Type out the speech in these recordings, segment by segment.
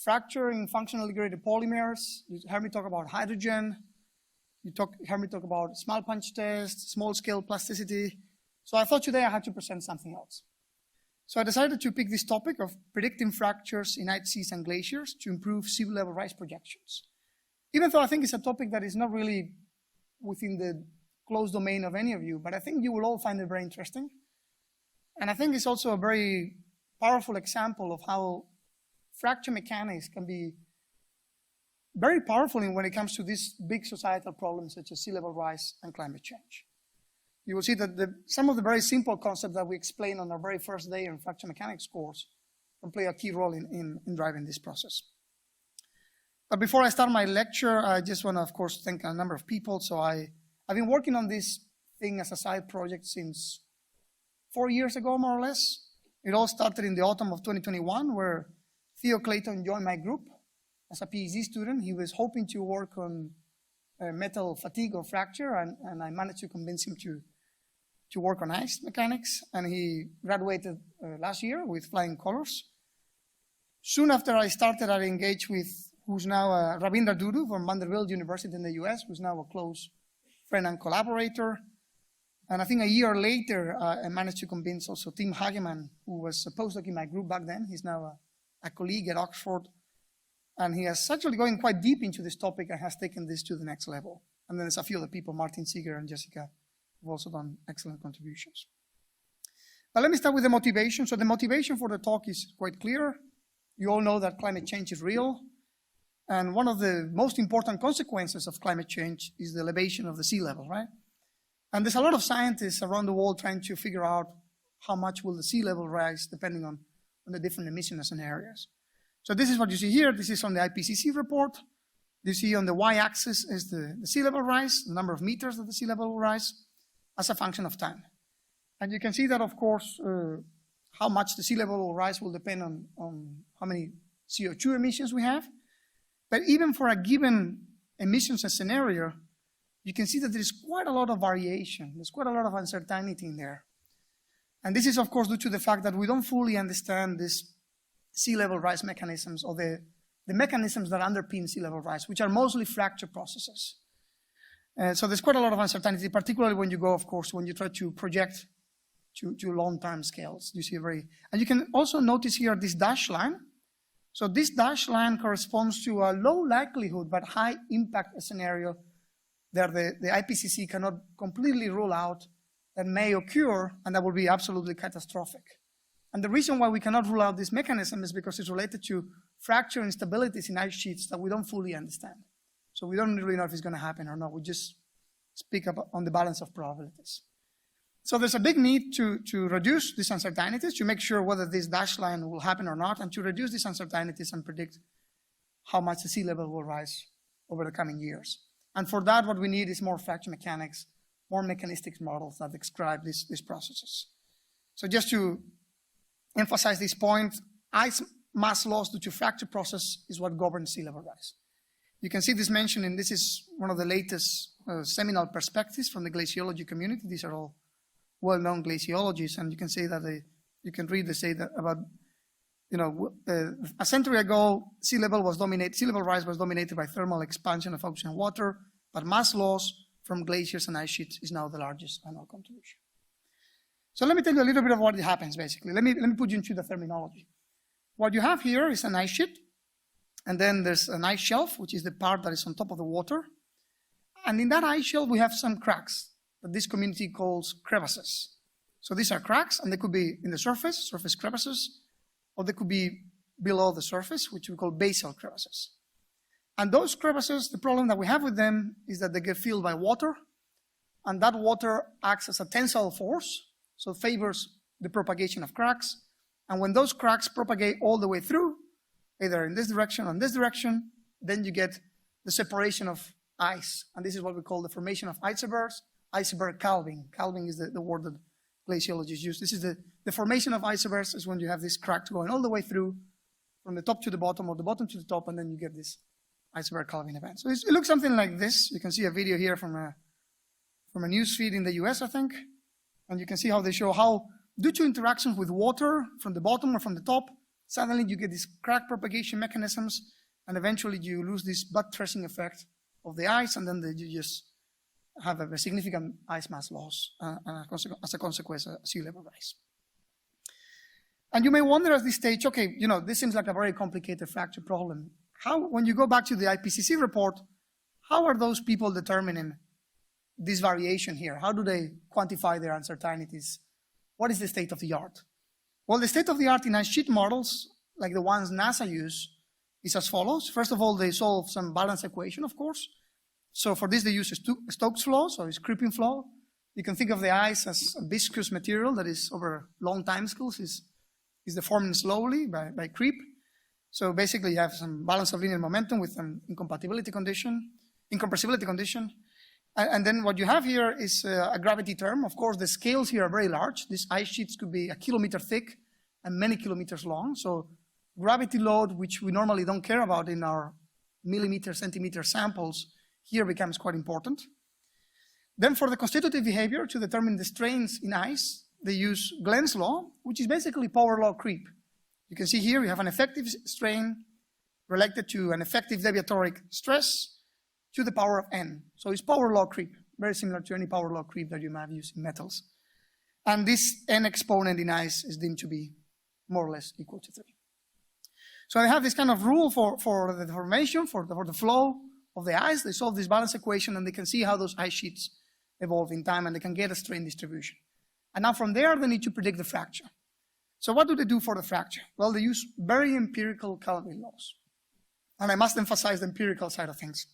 fracture in functionally degraded polymers. You heard me talk about hydrogen. You heard me talk about small punch test, small scale plasticity. So I thought today I had to present something else. So I decided to pick this topic of predicting fractures in ice seas and glaciers to improve sea level rise projections. Even though I think it's a topic that is not really within the close domain of any of you, but I think you will all find it very interesting. And I think it's also a very powerful example of how fracture mechanics can be very powerful when it comes to these big societal problems such as sea level rise and climate change. You will see that some of the very simple concepts that we explained on our very first day in fracture mechanics course can play a key role in driving this process. But before I start my lecture, I just want to, of course, thank a number of people. So I've been working on this thing as a side project since 4 years ago, more or less. It all started in the autumn of 2021, where Theo Clayton joined my group as a PhD student. He was hoping to work on metal fatigue or fracture, and I managed to convince him to work on ice mechanics, and he graduated last year with flying colors. Soon after I started, I engaged with who's now Ravindra Dudu from Vanderbilt University in the US, who's now a close friend and collaborator. And I think a year later, I managed to convince also Tim Hageman, who was a postdoc in my group back then. He's now a colleague at Oxford. And he has actually going quite deep into this topic and has taken this to the next level. And then there's a few other people, Martin Seeger and Jessica, who've also done excellent contributions. But let me start with the motivation. So the motivation for the talk is quite clear. You all know that climate change is real. And one of the most important consequences of climate change is the elevation of the sea level, right? And there's a lot of scientists around the world trying to figure out how much will the sea level rise depending on the different emission scenarios. So this is what you see here. This is from the IPCC report. You see on the y-axis is the sea level rise, the number of meters that the sea level will rise as a function of time. And you can see that, of course, how much the sea level will rise will depend on how many CO2 emissions we have. But even for a given emissions scenario, you can see that there's quite a lot of variation. There's quite a lot of uncertainty in there. And this is, of course, due to the fact that we don't fully understand these sea level rise mechanisms or the mechanisms that underpin sea level rise, which are mostly fracture processes. So there's quite a lot of uncertainty, particularly when you go, of course, when you try to project to long-term scales. You see and you can also notice here this dashed line. So this dashed line corresponds to a low likelihood but high impact scenario that the IPCC cannot completely rule out that may occur, and that will be absolutely catastrophic. And the reason why we cannot rule out this mechanism is because it's related to fracture instabilities in ice sheets that we don't fully understand. So we don't really know if it's going to happen or not. We just speak up on the balance of probabilities. So there's a big need to reduce these uncertainties, to make sure whether this dashed line will happen or not, and to reduce these uncertainties and predict how much the sea level will rise over the coming years. And for that, what we need is more fracture mechanics, more mechanistic models that describe these processes. So just to emphasize this point, ice mass loss due to fracture process is what governs sea level rise. You can see this mentioned, and this is one of the latest seminal perspectives from the glaciology community. These are all well-known glaciologists, and you can say that you can read they say that about, a century ago, sea level rise was dominated by thermal expansion of ocean water, but mass loss from glaciers and ice sheets is now the largest annual contribution. So let me tell you a little bit of what happens, basically. Let me put you into the terminology. What you have here is an ice sheet, and then there's an ice shelf, which is the part that is on top of the water. And in that ice shelf, we have some cracks that this community calls crevasses. So these are cracks, and they could be in the surface crevasses, or they could be below the surface, which we call basal crevasses. And those crevasses, the problem that we have with them is that they get filled by water, and that water acts as a tensile force, so it favors the propagation of cracks. And when those cracks propagate all the way through, either in this direction or in this direction, then you get the separation of ice. And this is what we call the formation of icebergs, iceberg calving. Calving is the word that glaciologists use. This is the formation of icebergs is when you have this crack going all the way through from the top to the bottom or the bottom to the top, and then you get this iceberg calving event. So it looks something like this. You can see a video here from a news feed in the US, I think. And you can see how they show how, due to interactions with water from the bottom or from the top, suddenly you get these crack propagation mechanisms, and eventually you lose this buttressing effect of the ice, and then you just have a significant ice mass loss, and as a consequence, sea level rise. And you may wonder at this stage, okay, this seems like a very complicated fracture problem. When you go back to the IPCC report, how are those people determining this variation here? How do they quantify their uncertainties? What is the state of the art? Well, the state of the art in ice sheet models, like the ones NASA use, is as follows. First of all, they solve some balance equation, of course. So for this, they use Stokes flow, so it's creeping flow. You can think of the ice as a viscous material that is over long time scales, is deforming slowly by creep. So basically, you have some balance of linear momentum with an incompressibility condition. And then what you have here is a gravity term. Of course, the scales here are very large. These ice sheets could be 1 kilometer thick and many kilometers long. So gravity load, which we normally don't care about in our millimeter, centimeter samples, here becomes quite important. Then for the constitutive behavior, to determine the strains in ice, they use Glen's law, which is basically power law creep. You can see here we have an effective strain related to an effective deviatoric stress to the power of n. So it's power law creep, very similar to any power law creep that you might use in metals. And this n exponent in ice is deemed to be more or less equal to 3. So they have this kind of rule for the deformation, for the flow of the ice. They solve this balance equation, and they can see how those ice sheets evolve in time, and they can get a strain distribution. And now from there, they need to predict the fracture. So what do they do for the fracture? Well, they use very empirical calving laws. And I must emphasize the empirical side of things.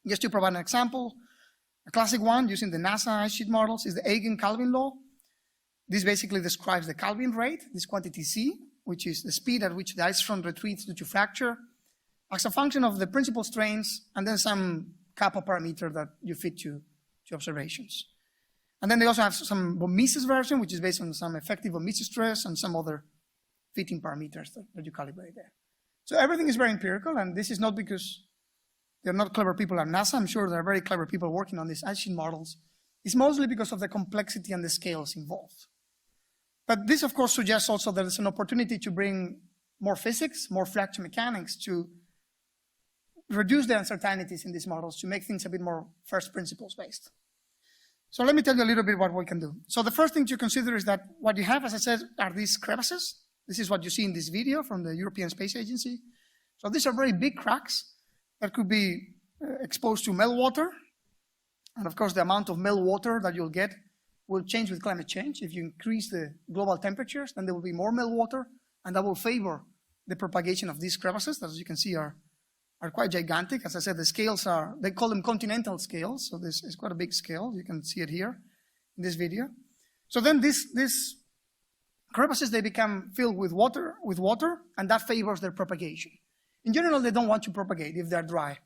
Just to provide an example, a classic one using the NASA ice sheet models is the Eigen-Calving law. This basically describes the calving rate, this quantity c, which is the speed at which the ice front retreats due to fracture, as a function of the principal strains, and then some kappa parameter that you fit to observations. And then they also have some von Mises version, which is based on some effective von Mises stress and some other fitting parameters that you calibrate there. So everything is very empirical, and this is not because they're not clever people at NASA. I'm sure there are very clever people working on these ice sheet models. It's mostly because of the complexity and the scales involved. But this, of course, suggests also that there's an opportunity to bring more physics, more fracture mechanics, to reduce the uncertainties in these models, to make things a bit more first principles based. So let me tell you a little bit what we can do. So the first thing to consider is that what you have, as I said, are these crevasses. This is what you see in this video from the European Space Agency. So these are very big cracks that could be exposed to meltwater. And of course, the amount of meltwater that you'll get will change with climate change. If you increase the global temperatures, then there will be more meltwater, and that will favor the propagation of these crevasses that, as you can see, are quite gigantic. As I said, the scales they call them continental scales, so this is quite a big scale. You can see it here in this video. So then these crevasses, they become filled with water, and that favors their propagation. In general, they don't want to propagate if they're dry,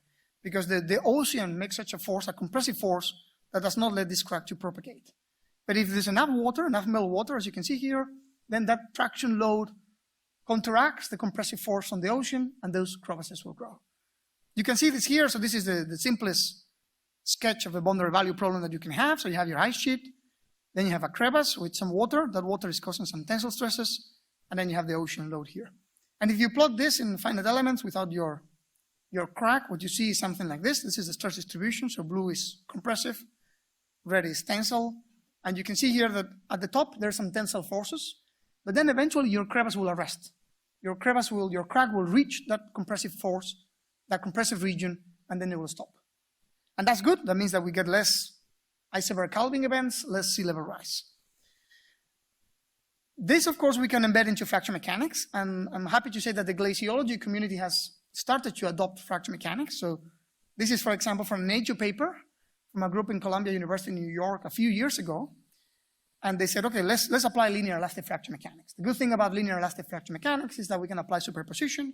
because the ocean makes such a force, a compressive force, that does not let this crack to propagate. But if there's enough water, enough meltwater, as you can see here, then that traction load counteracts the compressive force on the ocean, and those crevasses will grow. You can see this here. So this is the simplest sketch of a boundary value problem that you can have. So you have your ice sheet, then you have a crevasse with some water. That water is causing some tensile stresses, and then you have the ocean load here. And if you plot this in finite elements without your crack, what you see is something like this. This is the stress distribution. So blue is compressive, red is tensile. And you can see here that at the top, there's some tensile forces, but then eventually your crevasse will arrest. Your crack will reach that compressive force, that compressive region, and then it will stop. And that's good. That means that we get less iceberg calving events, less sea level rise. This, of course, we can embed into fracture mechanics, and I'm happy to say that the glaciology community has started to adopt fracture mechanics. So this is, for example, from a Nature paper from a group in Columbia University in New York a few years ago. And they said, okay, let's apply linear elastic fracture mechanics. The good thing about linear elastic fracture mechanics is that we can apply superposition.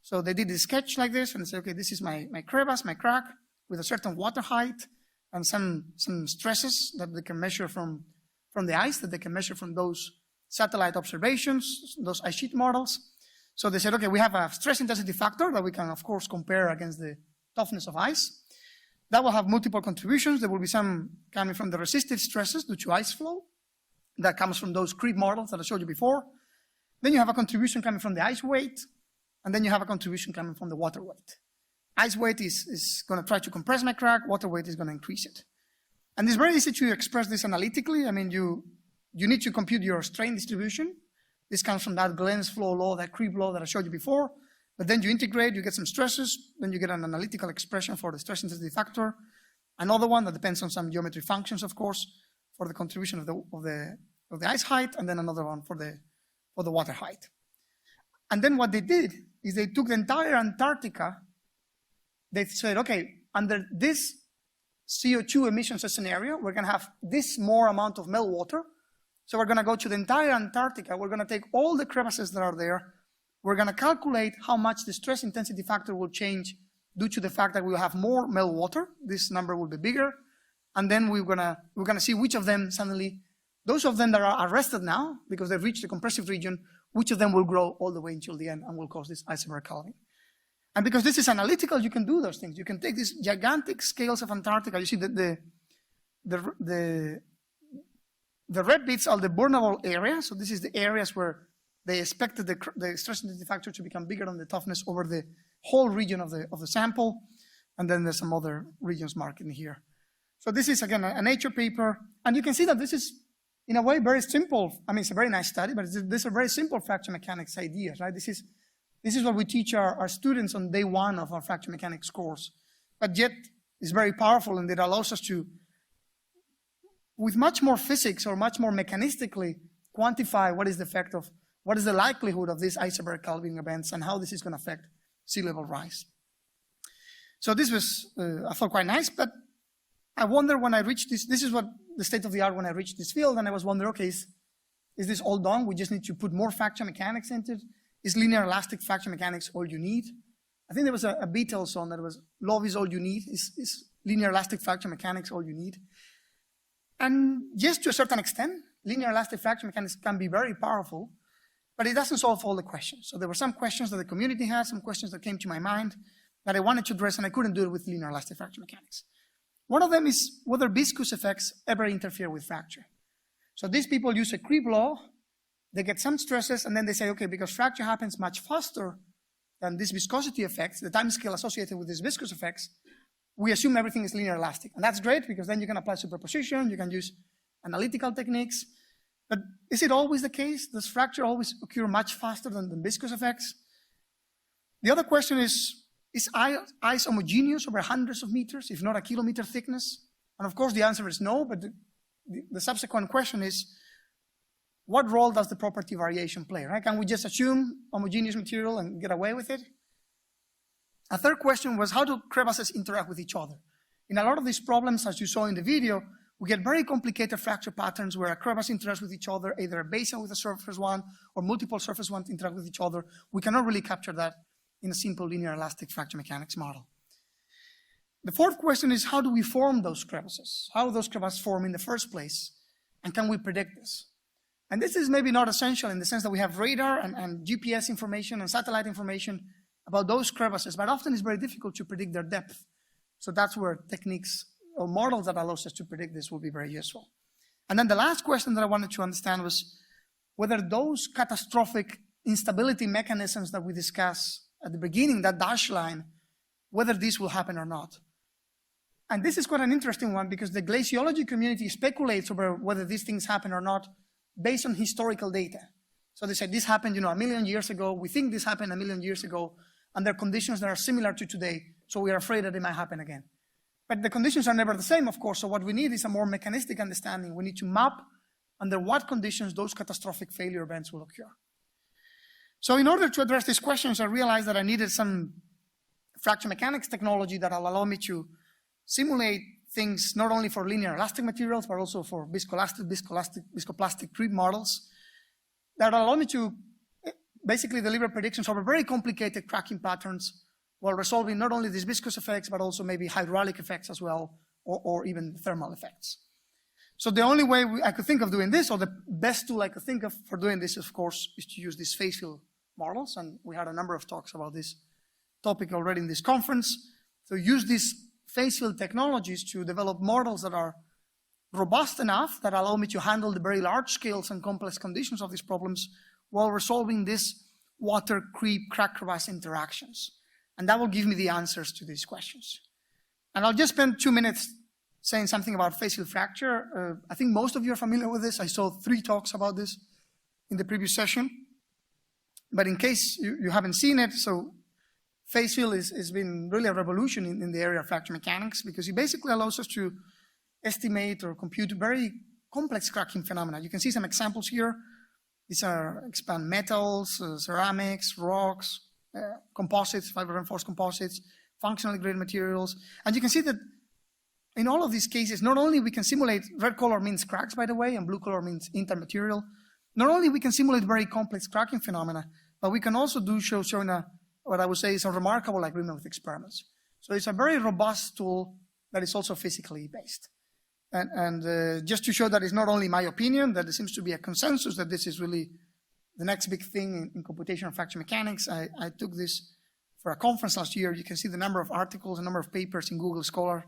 So they did this sketch like this, and they said, okay, this is my crevasse, my crack, with a certain water height and some stresses that they can measure from the ice, that they can measure from those satellite observations, those ice sheet models. So they said, okay, we have a stress intensity factor that we can, of course, compare against the toughness of ice. That will have multiple contributions. There will be some coming from the resistive stresses due to ice flow. That comes from those creep models that I showed you before. Then you have a contribution coming from the ice weight, and then you have a contribution coming from the water weight. Ice weight is going to try to compress my crack, water weight is going to increase it. And it's very easy to express this analytically. I mean, you need to compute your strain distribution. This comes from that Glen's flow law, that creep law that I showed you before. But then you integrate, you get some stresses, then you get an analytical expression for the stress intensity factor. Another one that depends on some geometry functions, of course, for the contribution of the ice height, and then another one for the water height. And then what they did is they took the entire Antarctica. They said, okay, under this CO2 emissions scenario, we're going to have this more amount of meltwater. So we're going to go to the entire Antarctica. We're going to take all the crevasses that are there. We're going to calculate how much the stress intensity factor will change due to the fact that we will have more meltwater. This number will be bigger. And then we're going to see which of them suddenly, those of them that are arrested now because they've reached the compressive region, which of them will grow all the way until the end and will cause this iceberg calving. And because this is analytical, you can do those things. You can take these gigantic scales of Antarctica. You see that the red bits are the burnable areas. So this is the areas where they expected the stress intensity factor to become bigger than the toughness over the whole region of the sample. And then there's some other regions marked in here. So this is, again, a Nature paper. And you can see that this is, in a way, very simple. I mean, it's a very nice study, but these are very simple fracture mechanics ideas, right? This is what we teach our students on day one of our fracture mechanics course. But yet, it's very powerful, and it allows us to, with much more physics or much more mechanistically, quantify what is the effect of, what is the likelihood of these iceberg calving events and how this is going to affect sea level rise. So this was, I thought, quite nice, but I wonder when I reached this is what the state of the art when I reached this field, and I was wondering, okay, is this all done? We just need to put more fracture mechanics into it. Is linear elastic fracture mechanics all you need? I think there was a Beatles song that was, love is all you need. Is linear elastic fracture mechanics all you need? And just to a certain extent, linear elastic fracture mechanics can be very powerful, but it doesn't solve all the questions. So there were some questions that the community had, some questions that came to my mind that I wanted to address, and I couldn't do it with linear elastic fracture mechanics. One of them is whether viscous effects ever interfere with fracture. So these people use a creep law. They get some stresses, and then they say, okay, because fracture happens much faster than these viscosity effects, the time scale associated with these viscous effects, we assume everything is linear elastic. And that's great, because then you can apply superposition, you can use analytical techniques. But is it always the case? Does fracture always occur much faster than the viscous effects? The other question is ice homogeneous over hundreds of meters, if not a kilometer thickness? And of course, the answer is no, but the subsequent question is, what role does the property variation play, right? Can we just assume homogeneous material and get away with it? A third question was, how do crevasses interact with each other? In a lot of these problems, as you saw in the video, we get very complicated fracture patterns where a crevasse interacts with each other, either a basin with a surface one or multiple surface ones interact with each other. We cannot really capture that in a simple linear elastic fracture mechanics model. The fourth question is, how do we form those crevasses? How do those crevasses form in the first place? And can we predict this? And this is maybe not essential in the sense that we have radar and GPS information and satellite information about those crevasses, but often it's very difficult to predict their depth. So that's where techniques or models that allows us to predict this will be very useful. And then the last question that I wanted to understand was whether those catastrophic instability mechanisms that we discussed at the beginning, that dashed line, whether this will happen or not. And this is quite an interesting one because the glaciology community speculates over whether these things happen or not based on historical data. So they said this happened, a million years ago. We think this happened a million years ago, and there are conditions that are similar to today, so we are afraid that it might happen again. But the conditions are never the same, of course, so what we need is a more mechanistic understanding. We need to map under what conditions those catastrophic failure events will occur. So in order to address these questions, I realized that I needed some fracture mechanics technology that will allow me to simulate things not only for linear elastic materials, but also for viscoplastic creep models that allow me to basically deliver predictions over very complicated cracking patterns while resolving not only these viscous effects, but also maybe hydraulic effects as well, or even thermal effects. So the only way I could think of doing this, or the best tool I could think of for doing this, of course, is to use these phase field models. And we had a number of talks about this topic already in this conference. So use these phase field technologies to develop models that are robust enough that allow me to handle the very large scales and complex conditions of these problems while resolving this water creep crack crevasse interactions. And that will give me the answers to these questions. And I'll just spend 2 minutes saying something about phase field fracture. I think most of you are familiar with this. I saw 3 talks about this in the previous session. But in case you haven't seen it, so phase field has been really a revolution in the area of fracture mechanics, because it basically allows us to estimate or compute very complex cracking phenomena. You can see some examples here. These are expand metals, ceramics, rocks, composites, fiber reinforced composites, functionally graded materials. And you can see that in all of these cases, not only we can simulate, red color means cracks, by the way, and blue color means intermaterial. Not only we can simulate very complex cracking phenomena, but we can also showing what I would say is a remarkable agreement with experiments. So it's a very robust tool that is also physically based. And just to show that it's not only my opinion, that there seems to be a consensus that this is really the next big thing in computational fracture mechanics. I took this for a conference last year. You can see the number of articles, the number of papers in Google Scholar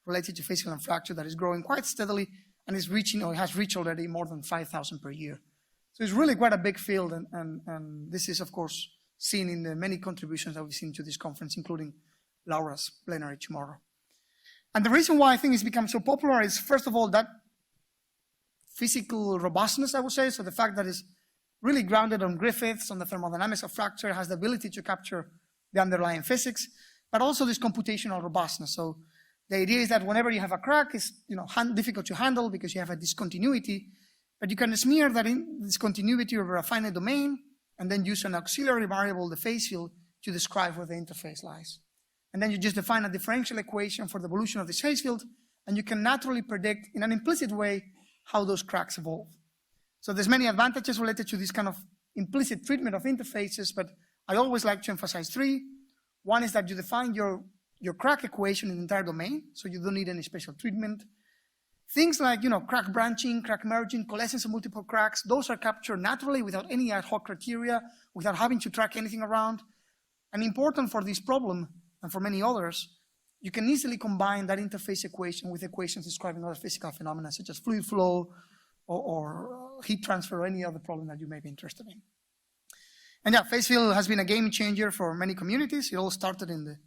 related to phase field and fracture that is growing quite steadily and is reaching, or has reached already, more than 5,000 per year. So it's really quite a big field, and this is, of course, seen in the many contributions that we've seen to this conference, including Laura's plenary tomorrow. And the reason why I think it's become so popular is, first of all, that physical robustness, I would say. So the fact that it's really grounded on Griffiths, on the thermodynamics of fracture, has the ability to capture the underlying physics, but also this computational robustness. So the idea is that whenever you have a crack, it's difficult to handle because you have a discontinuity, but you can smear that in discontinuity over a finite domain and then use an auxiliary variable, the phase field, to describe where the interface lies. And then you just define a differential equation for the evolution of this phase field, and you can naturally predict in an implicit way how those cracks evolve. So there's many advantages related to this kind of implicit treatment of interfaces, but I always like to emphasize 3. One is that you define your crack equation in the entire domain, so you don't need any special treatment. Things like, crack branching, crack merging, coalescence of multiple cracks, those are captured naturally without any ad hoc criteria, without having to track anything around. And important for this problem, and for many others, you can easily combine that interface equation with equations describing other physical phenomena, such as fluid flow or heat transfer, or any other problem that you may be interested in. And yeah, phase field has been a game changer for many communities. It all started in the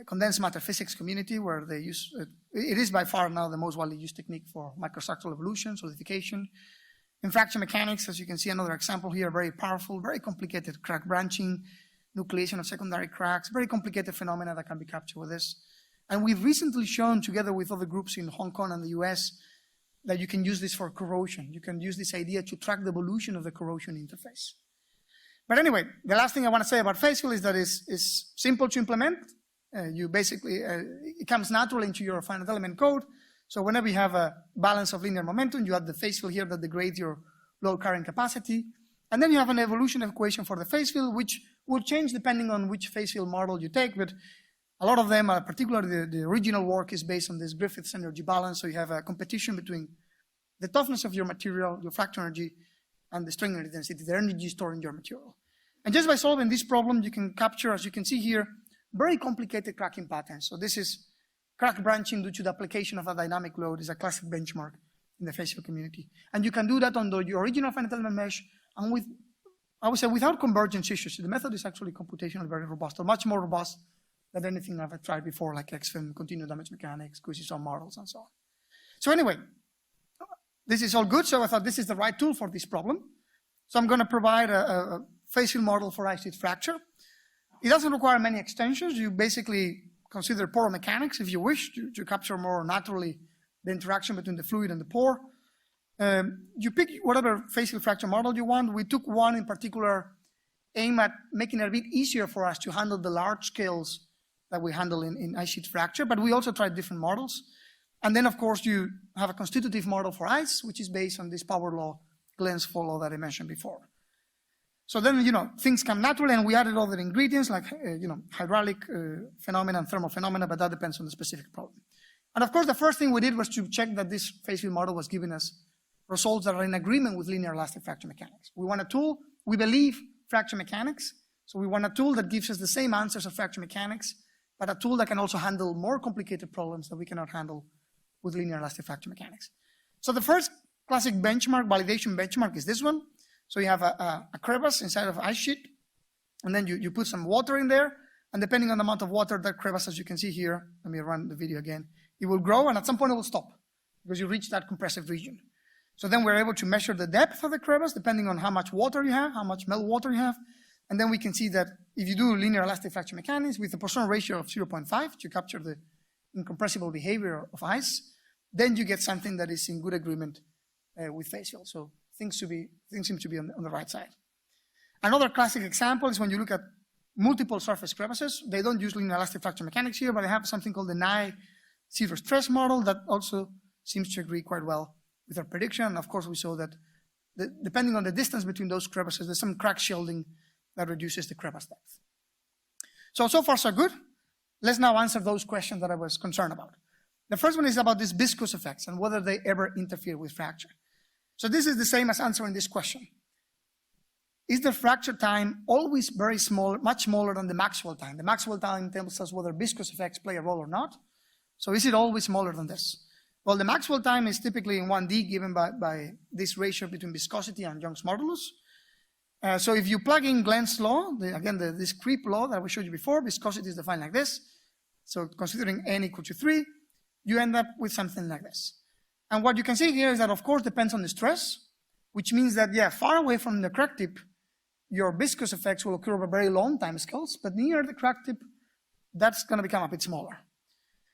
condensed matter physics community, where they use it is by far now the most widely used technique for microstructural evolution, solidification. In fracture mechanics, as you can see, another example here, very powerful, very complicated crack branching, nucleation of secondary cracks, very complicated phenomena that can be captured with this. And we've recently shown, together with other groups in Hong Kong and the US, that you can use this for corrosion. You can use this idea to track the evolution of the corrosion interface. But anyway, the last thing I want to say about phase field is that it's simple to implement. You basically, it comes naturally into your finite element code. So whenever you have a balance of linear momentum, you add the phase field here that degrades your load carrying capacity. And then you have an evolution equation for the phase field, which will change depending on which phase field model you take. But a lot of them, particularly the original work, is based on this Griffiths energy balance. So you have a competition between the toughness of your material, your fracture energy, and the strain energy density, the energy stored in your material. And just by solving this problem, you can capture, as you can see here, very complicated cracking patterns. So this is crack branching due to the application of a dynamic load. Is a classic benchmark in the phase field community. And you can do that on the original finite element mesh, and with, I would say, without convergence issues. The method is actually computationally very robust, or much more robust than anything I've tried before, like XFIM, continuous damage mechanics, Quisison models, and so on. So anyway, this is all good. So I thought this is the right tool for this problem. So I'm going to provide a phase field model for ice sheet fracture. It doesn't require many extensions. You basically consider pore mechanics, if you wish, to capture more naturally the interaction between the fluid and the pore. You pick whatever phase field fracture model you want. We took one in particular aimed at making it a bit easier for us to handle the large scales that we handle in ice sheet fracture, but we also tried different models. And then, of course, you have a constitutive model for ice, which is based on this power law, Glen's fall law that I mentioned before. So then, things come naturally, and we added other ingredients like, hydraulic phenomena and thermal phenomena, but that depends on the specific problem. And of course, the first thing we did was to check that this phase field model was giving us results that are in agreement with linear elastic fracture mechanics. We want a tool, we believe fracture mechanics, so we want a tool that gives us the same answers of fracture mechanics, but a tool that can also handle more complicated problems that we cannot handle with linear elastic fracture mechanics. So the first classic benchmark, validation benchmark, is this one. So you have a crevasse inside of an ice sheet, and then you put some water in there, and depending on the amount of water, that crevasse, as you can see here, let me run the video again, it will grow, and at some point it will stop because you reach that compressive region. So then we're able to measure the depth of the crevasse depending on how much water you have, how much meltwater you have, and then we can see that if you do linear elastic fracture mechanics with a Poisson ratio of 0.5 to capture the incompressible behavior of ice, then you get something that is in good agreement with phase field. So things seem to be on the right side. Another classic example is when you look at multiple surface crevasses. They don't use linear elastic fracture mechanics here, but they have something called the Nye zero stress model that also seems to agree quite well with our prediction. And of course, we saw that depending on the distance between those crevasses, there's some crack shielding that reduces the crevasse depth. So far so good. Let's now answer those questions that I was concerned about. The first one is about these viscous effects and whether they ever interfere with fracture. So this is the same as answering this question. Is the fracture time always very small, much smaller than the Maxwell time? The Maxwell time tells us whether viscous effects play a role or not. So is it always smaller than this? Well, the Maxwell time is typically in 1D given by this ratio between viscosity and Young's modulus. So if you plug in Glen's law, this creep law that we showed you before, viscosity is defined like this. So considering n equal to 3, you end up with something like this. And what you can see here is that, of course, depends on the stress, which means that, yeah, far away from the crack tip, your viscous effects will occur over very long time scales, but near the crack tip, that's going to become a bit smaller.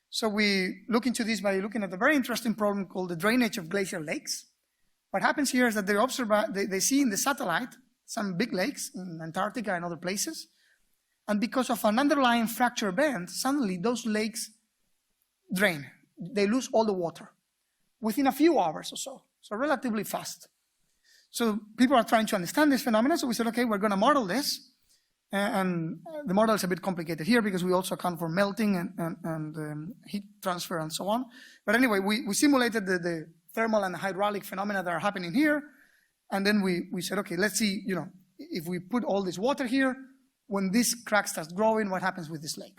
So we look into this by looking at a very interesting problem called the drainage of glacial lakes. What happens here is that they see in the satellite some big lakes in Antarctica and other places, and because of an underlying fracture event, suddenly those lakes drain. They lose all the water within a few hours or so relatively fast. So people are trying to understand this phenomenon, so we said, okay, we're going to model this. And the model is a bit complicated here because we also account for melting and heat transfer and so on. But anyway, we simulated the thermal and hydraulic phenomena that are happening here. And then we said, okay, let's see, if we put all this water here, when this crack starts growing, what happens with this lake?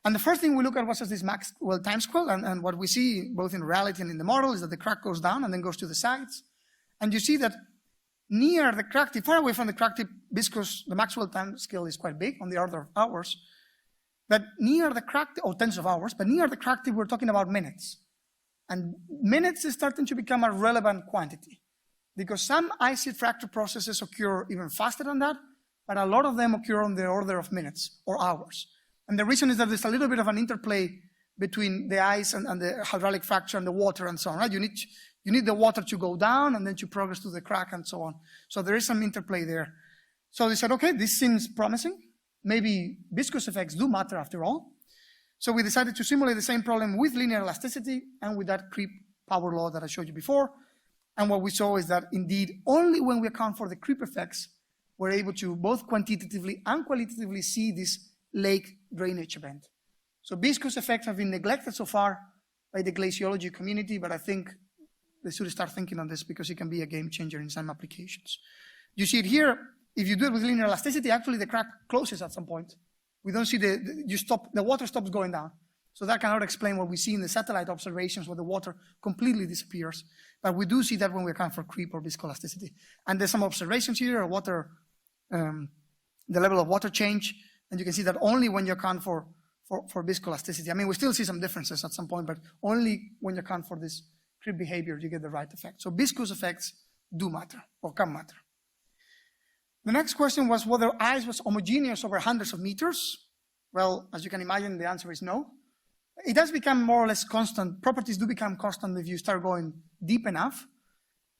And the first thing we look at was this Maxwell time scale. And what we see both in reality and in the model is that the crack goes down and then goes to the sides. And you see that near the crack tip, far away from the crack tip, because the Maxwell time scale is quite big, on the order of hours, but near the crack tip, or tens of hours, but near the crack tip, we're talking about minutes. And minutes is starting to become a relevant quantity because some ice sheet fracture processes occur even faster than that, but a lot of them occur on the order of minutes or hours. And the reason is that there's a little bit of an interplay between the ice and the hydraulic fracture and the water and so on, right? You need the water to go down and then to progress to the crack and so on. So there is some interplay there. So they said, okay, this seems promising. Maybe viscous effects do matter after all. So we decided to simulate the same problem with linear elasticity and with that creep power law that I showed you before. And what we saw is that indeed, only when we account for the creep effects, we're able to both quantitatively and qualitatively see this lake drainage event. So viscous effects have been neglected so far by the glaciology community, but I think they should start thinking on this because it can be a game changer in some applications. You see it here. If you do it with linear elasticity, actually the crack closes at some point. We don't see the water stops going down. So that cannot explain what we see in the satellite observations where the water completely disappears. But we do see that when we account for creep or viscoelasticity. And there's some observations here, the level of water change. And you can see that only when you account for viscoelasticity. I mean, we still see some differences at some point, but only when you account for this creep behavior, you get the right effect. So viscous effects do matter or can matter. The next question was whether ice was homogeneous over hundreds of meters. Well, as you can imagine, the answer is no. It does become more or less constant. Properties do become constant if you start going deep enough.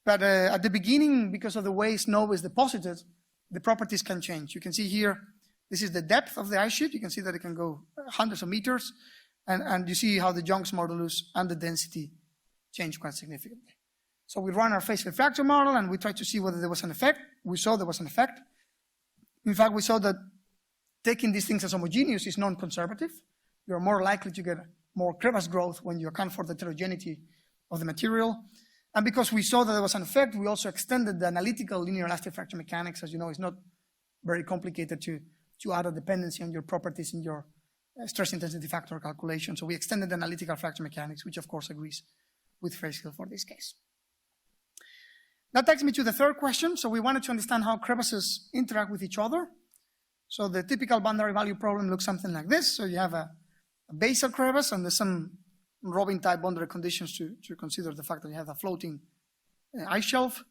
But at the beginning, because of the way snow is deposited, the properties can change. You can see here, this is the depth of the ice sheet. You can see that it can go hundreds of meters. And you see how the Young's modulus and the density change quite significantly. So we run our phase field fracture model and we try to see whether there was an effect. We saw there was an effect. In fact, we saw that taking these things as homogeneous is non-conservative. You're more likely to get more crevasse growth when you account for the heterogeneity of the material. And because we saw that there was an effect, we also extended the analytical linear elastic fracture mechanics. As you know, it's not very complicated to add a dependency on your properties in your stress intensity factor calculation. So we extended the analytical fracture mechanics, which of course agrees with phase field for this case. That takes me to the third question. So we wanted to understand how crevasses interact with each other. So the typical boundary value problem looks something like this. So you have a basal crevasse, and there's some Robin type boundary conditions to consider the fact that you have a floating ice shelf.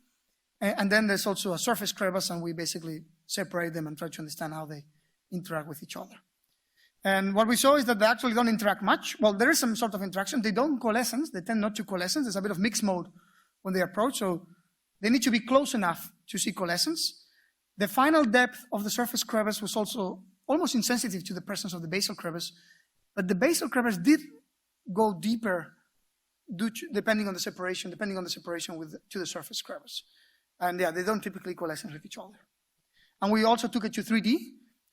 And then there's also a surface crevasse, and we basically separate them and try to understand how they interact with each other. And what we saw is that they actually don't interact much. Well, there is some sort of interaction. They don't coalescence. They tend not to coalescence. There's a bit of mixed mode when they approach. So they need to be close enough to see coalescence. The final depth of the surface crevasse was also almost insensitive to the presence of the basal crevasse, but the basal crevasse did go deeper depending on the separation to the surface crevasse. And yeah, they don't typically coalescence with each other. And we also took it to 3D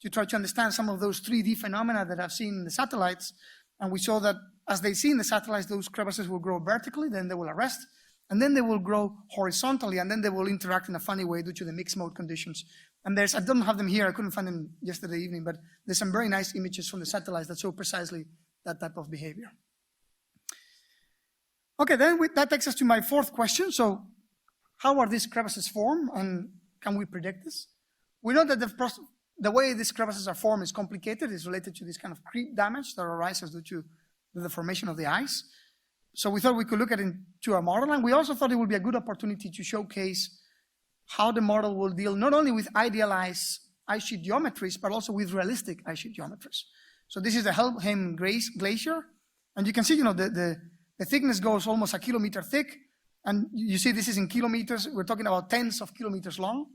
to try to understand some of those 3D phenomena that I've seen in the satellites. And we saw that as they see in the satellites, those crevasses will grow vertically, then they will arrest, and then they will grow horizontally, and then they will interact in a funny way due to the mixed mode conditions. And I don't have them here, I couldn't find them yesterday evening, but there's some very nice images from the satellites that show precisely that type of behavior. Okay, then that takes us to my fourth question. So how are these crevasses formed, and can we predict this? We know that the way these crevasses are formed is complicated. It's related to this kind of creep damage that arises due to the formation of the ice. So we thought we could look at it into our model, and we also thought it would be a good opportunity to showcase how the model will deal not only with idealized ice sheet geometries, but also with realistic ice sheet geometries. So this is the Helheim glacier, and you can see, the thickness goes almost a kilometer thick, and you see this is in kilometers. We're talking about tens of kilometers long.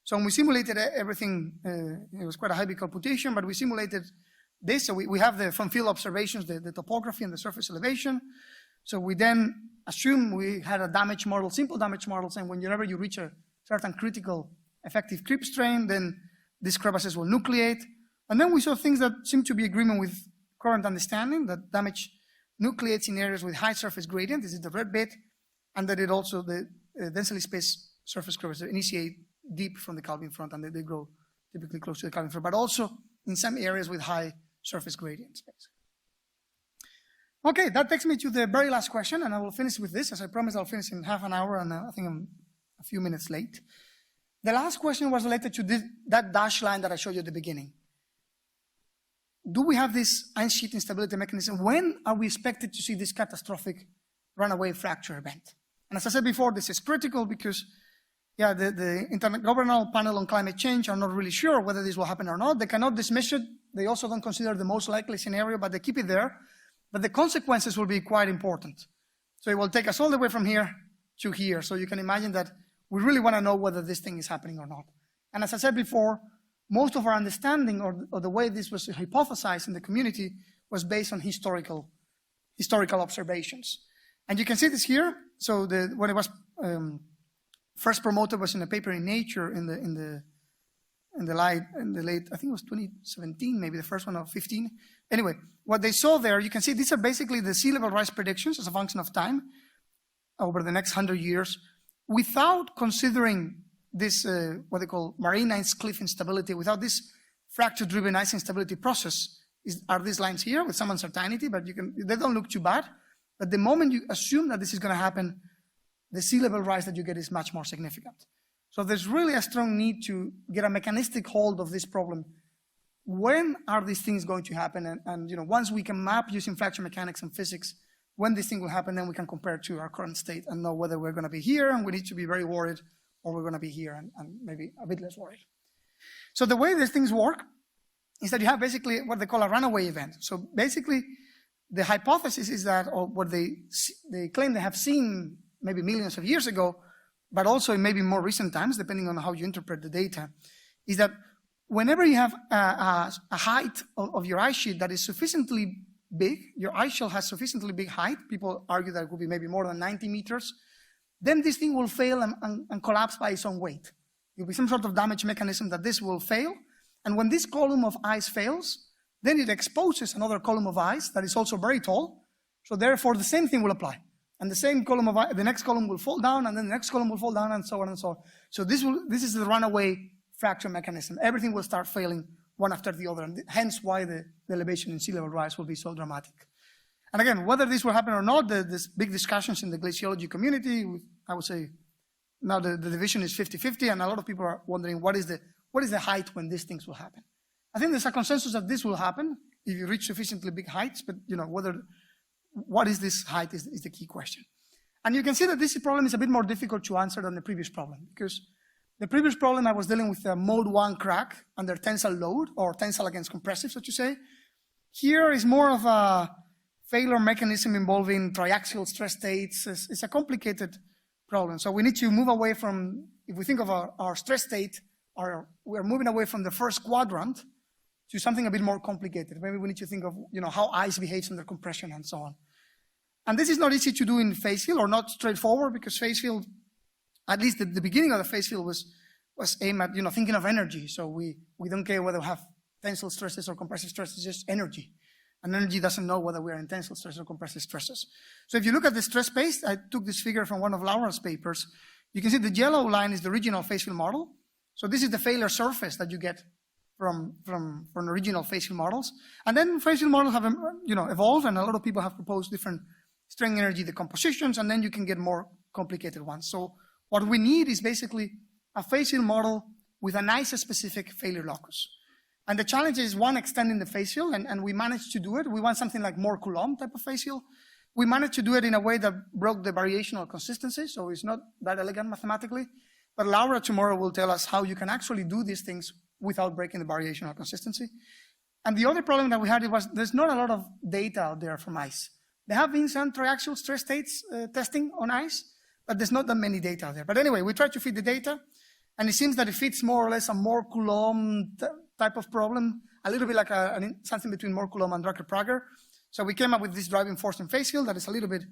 So when we simulated everything, it was quite a heavy computation, but we simulated this. So we have from field observations, the topography and the surface elevation. So we then assume we had a damage model, simple damage model, saying whenever you reach a certain critical effective creep strain, then these crevasses will nucleate. And then we saw things that seem to be agreement with current understanding, that damage nucleates in areas with high surface gradient. This is the red bit. And that it also, the densely spaced surface crevasses initiate deep from the calving front, and they grow typically close to the calving front, but also in some areas with high surface gradients. Okay, that takes me to the very last question, and I will finish with this. As I promised, I'll finish in half an hour, and I think I'm a few minutes late. The last question was related to that dashed line that I showed you at the beginning. Do we have this ice sheet instability mechanism? When are we expected to see this catastrophic runaway fracture event? And as I said before, this is critical because the Intergovernmental Panel on Climate Change are not really sure whether this will happen or not. They cannot dismiss it. They also don't consider the most likely scenario, but they keep it there. But the consequences will be quite important. So it will take us all the way from here to here. So you can imagine that we really want to know whether this thing is happening or not. And as I said before, most of our understanding or the way this was hypothesized in the community was based on historical observations. And you can see this here. So when it was first promoted was in a paper in Nature in the late, I think it was 2017, maybe the first one of 15. Anyway, what they saw there, you can see these are basically the sea level rise predictions as a function of time over the next 100 years, without considering this, what they call marine ice cliff instability, without this fracture-driven ice instability process, are these lines here with some uncertainty, but they don't look too bad. But the moment you assume that this is going to happen, the sea level rise that you get is much more significant. So there's really a strong need to get a mechanistic hold of this problem. When are these things going to happen? And once we can map using fracture mechanics and physics when this thing will happen, then we can compare to our current state and know whether we're going to be here and we need to be very worried, or we're going to be here and maybe a bit less worried. So the way these things work is that you have basically what they call a runaway event. So basically, the hypothesis is that, or what they claim they have seen maybe millions of years ago, but also in maybe more recent times, depending on how you interpret the data, is that whenever you have a height of your ice sheet that is sufficiently big, your ice shell has sufficiently big height, people argue that it could be maybe more than 90 meters, then this thing will fail and collapse by its own weight. There will be some sort of damage mechanism that this will fail, and when this column of ice fails, then it exposes another column of ice that is also very tall, so therefore the same thing will apply. And the same column of ice, the next column will fall down, and then the next column will fall down, and so on and so on. So this is the runaway fracture mechanism. Everything will start failing one after the other, and hence why the elevation in sea level rise will be so dramatic. And again, whether this will happen or not, there's big discussions in the glaciology community, with, I would say, now the division is 50-50, and a lot of people are wondering what is the height when these things will happen. I think there's a consensus that this will happen if you reach sufficiently big heights, but what is this height is the key question. And you can see that this problem is a bit more difficult to answer than the previous problem, because the previous problem I was dealing with a mode 1 crack under tensile load, or tensile against compressive, so to say. Here is more of a failure mechanism involving triaxial stress states. It's a complicated problem. So we need to move away from, if we think of our stress state, we're moving away from the first quadrant to something a bit more complicated. Maybe we need to think of how ice behaves under compression and so on. And this is not easy to do in phase field, or not straightforward, because phase field, at least the beginning of the phase field was aimed at thinking of energy. So we don't care whether we have tensile stresses or compressive stresses, just energy. And energy doesn't know whether we are in tensile stresses or compressive stresses. So if you look at the stress space, I took this figure from one of Laura's papers. You can see the yellow line is the original phase field model. So this is the failure surface that you get from original phase field models. And then phase field models have evolved, and a lot of people have proposed different strain energy decompositions, and then you can get more complicated ones. So what we need is basically a phase field model with a nice specific failure locus. And the challenge is, one, extending the phase field, and we managed to do it. We want something like more Coulomb type of phase field. We managed to do it in a way that broke the variational consistency, so it's not that elegant mathematically. But Laura tomorrow will tell us how you can actually do these things without breaking the variational consistency. And the other problem that we had was there's not a lot of data out there from ice. There have been some triaxial stress states testing on ice, but there's not that many data out there. But anyway, we tried to fit the data, and it seems that it fits more or less a more Coulomb type of problem, a little bit like something between more Coulomb and Drucker-Prager. So we came up with this driving force in phase field that is a little bit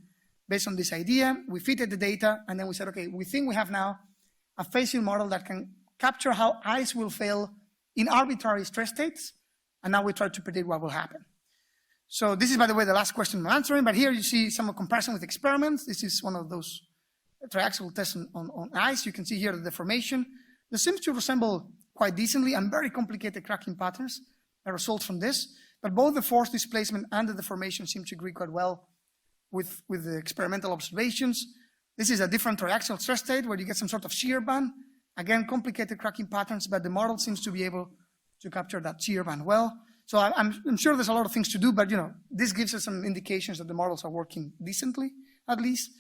based on this idea. We fitted the data, and then we said, okay, we think we have now a phase field model that can capture how ice will fail in arbitrary stress states, and now we try to predict what will happen. So this is, by the way, the last question I'm answering, but here you see some comparison with experiments. This is one of those triaxial tests on ice. You can see here the deformation. This seems to resemble quite decently and very complicated cracking patterns that result from this, but both the force displacement and the deformation seem to agree quite well with the experimental observations. This is a different triaxial stress state where you get some sort of shear band. Again, complicated cracking patterns, but the model seems to be able to capture that shear band well. So I'm sure there's a lot of things to do, but this gives us some indications that the models are working decently, at least.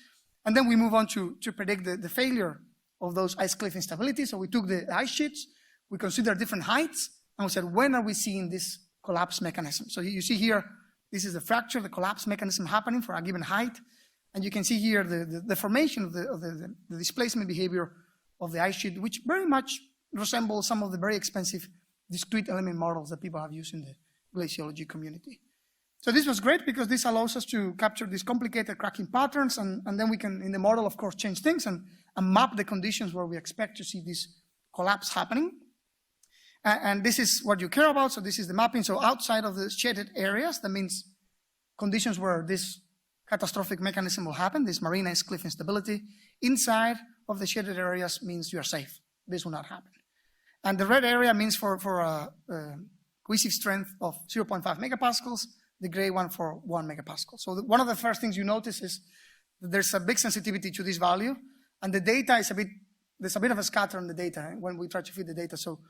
And then we move on to predict the failure of those ice cliff instabilities. So we took the ice sheets, we considered different heights, and we said, when are we seeing this collapse mechanism? So you see here, this is the fracture, the collapse mechanism happening for a given height. And you can see here the formation of the displacement behavior of the ice sheet, which very much resembles some of the very expensive discrete element models that people have used in the glaciology community. So this was great because this allows us to capture these complicated cracking patterns, and then we can, in the model, of course, change things and map the conditions where we expect to see this collapse happening. And this is what you care about, so this is the mapping. So outside of the shaded areas, that means conditions where this catastrophic mechanism will happen, this marine ice cliff instability. Inside of the shaded areas means you are safe. This will not happen. And the red area means for a cohesive strength of 0.5 megapascals, the gray one for 1 megapascal. So one of the first things you notice is that there's a big sensitivity to this value, and the data is there's a bit of a scatter on the data when we try to fit the data. So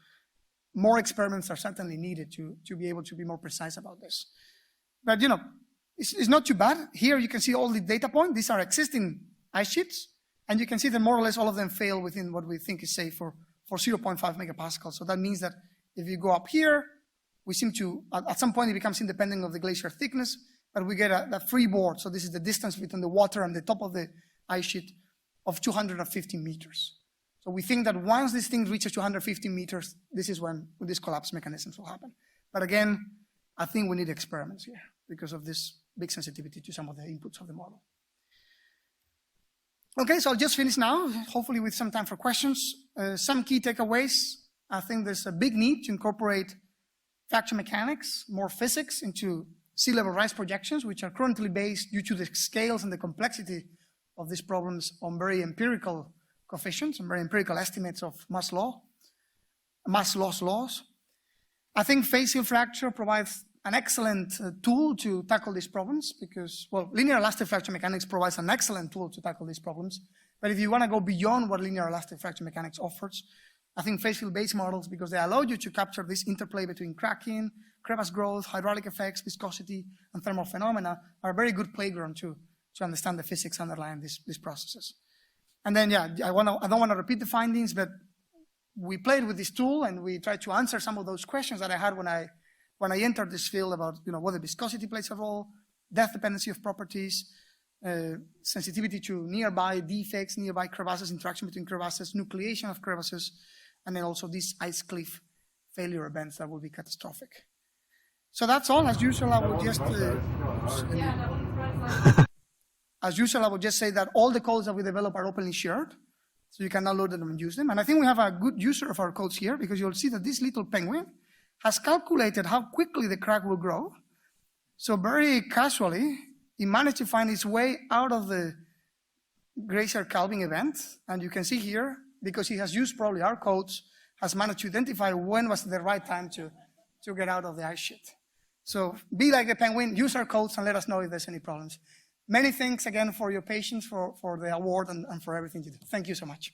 more experiments are certainly needed to be able to be more precise about this. But it's not too bad. Here you can see all the data points. These are existing ice sheets, and you can see that more or less all of them fail within what we think is safe for 0.5 megapascals. So that means that if you go up here, we seem to, at some point it becomes independent of the glacier thickness, but we get a freeboard. So this is the distance between the water and the top of the ice sheet of 250 meters. So we think that once this thing reaches 250 meters, this is when these collapse mechanisms will happen. But again, I think we need experiments here because of this big sensitivity to some of the inputs of the model. Okay, so I'll just finish now, hopefully with some time for questions. Some key takeaways. I think there's a big need to incorporate fracture mechanics, more physics into sea level rise projections, which are currently based due to the scales and the complexity of these problems on very empirical coefficients and very empirical estimates of mass loss laws. I think phase field fracture provides an excellent tool to tackle these problems because, well, linear elastic fracture mechanics provides an excellent tool to tackle these problems. But if you want to go beyond what linear elastic fracture mechanics offers, I think phase field-based models, because they allow you to capture this interplay between cracking, crevasse growth, hydraulic effects, viscosity, and thermal phenomena, are a very good playground to understand the physics underlying these processes. And then, yeah, I don't want to repeat the findings, but we played with this tool and we tried to answer some of those questions that I had when I entered this field about whether viscosity plays a role, depth dependency of properties, sensitivity to nearby defects, nearby crevasses, interaction between crevasses, nucleation of crevasses, and then also these ice cliff failure events that will be catastrophic. So that's all. As usual, I will just say that all the codes that we develop are openly shared, so you can download them and use them. And I think we have a good user of our codes here, because you'll see that this little penguin has calculated how quickly the crack will grow. So very casually, he managed to find his way out of the glacier calving event. And you can see here, because he has used probably our codes, has managed to identify when was the right time to get out of the ice sheet. So be like a penguin, use our codes, and let us know if there's any problems. Many thanks again for your patience, for the award, and for everything you do. Thank you so much.